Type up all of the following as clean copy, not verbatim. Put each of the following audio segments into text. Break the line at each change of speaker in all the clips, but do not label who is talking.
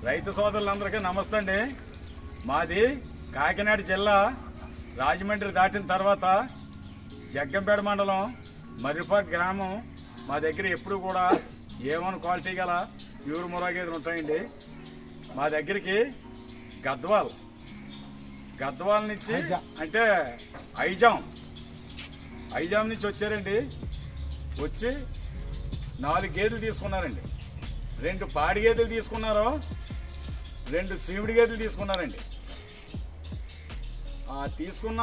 రైతు సోదరులందరికీ నమస్తే అండి. మాది కాకినాడ జిల్లా రాజమండ్రి దాటిన తర్వాత జగ్గంపేట మండలం మర్రిపాక గ్రామం. మా దగ్గర ఎప్పుడు కూడా A1 క్వాలిటీ గల ప్యూర్ ముర్రా గేదెలు ఉంటాయండి. మా దగ్గరికి గద్వాల్ నుంచి అంటే ఐజాం నుంచి వచ్చారండి. వచ్చి 4 గేదెలు తీసుకున్నారండి. 2 పాడి గేదెలు తీసుకున్నారు, 2 సీవిడి గేదెలు తీసుకున్నారండి. తీసుకున్న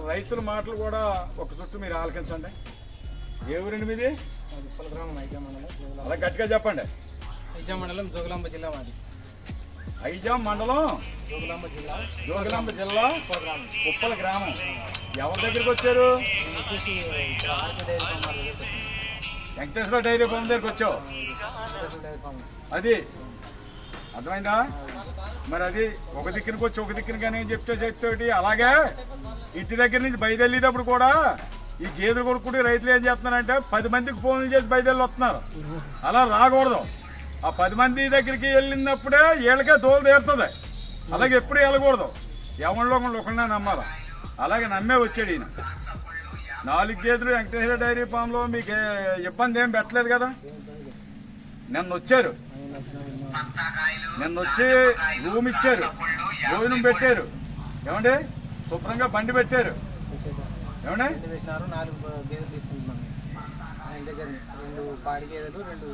రైతుల మాటలు కూడా ఒక చుట్టూ మీరు ఆలకించండి. ఏ ఊరండి మీది? అలా గట్టిగా చెప్పండి.
ఐజాం మండలం జోగులాంబ జిల్లా మాది.
ఐజాం మండలం జోగులాంబ జిల్లా ఉప్పల గ్రామం. ఎవరి దగ్గరికి వచ్చారు? వెంకటేశ్వర డైరీ ఫామ్ దగ్గరికి వచ్చావు. అది అర్థమైందా? మరి అది ఒక దిక్కునికి వచ్చి ఒక దిక్కుని కానీ చెప్తే అలాగే ఇంటి దగ్గర నుంచి బయలుదేరేటప్పుడు కూడా ఈ గేదెలు కొనుక్కుంటే రైతులు ఏం చేస్తున్నారంటే 10 మందికి ఫోన్లు చేసి బయలుదేరి వస్తున్నారు. అలా రాకూడదు. ఆ 10 మంది దగ్గరికి వెళ్ళినప్పుడే వీళ్ళకే దోలు తీరుతుంది. అలాగే ఎప్పుడు వెళ్ళకూడదు. ఎవరిలో ఒకరినే నమ్మాలి. అలాగే నమ్మే వచ్చాడు ఈయన. 4 గేదెలు వెంకటేశ్వర డైరీ ఫామ్లో మీకు ఇబ్బంది ఏం పెట్టలేదు కదా? నిన్న వచ్చారు, నిన్న వచ్చి రూమ్ ఇచ్చారు, భోజనం పెట్టారు, ఏమండి శుభ్రంగా బండి పెట్టారు, ఏమండి
4 గేదెలు తీసుకుంటున్నాను ఆయన దగ్గర. 2 పాడి గేదెలు, 2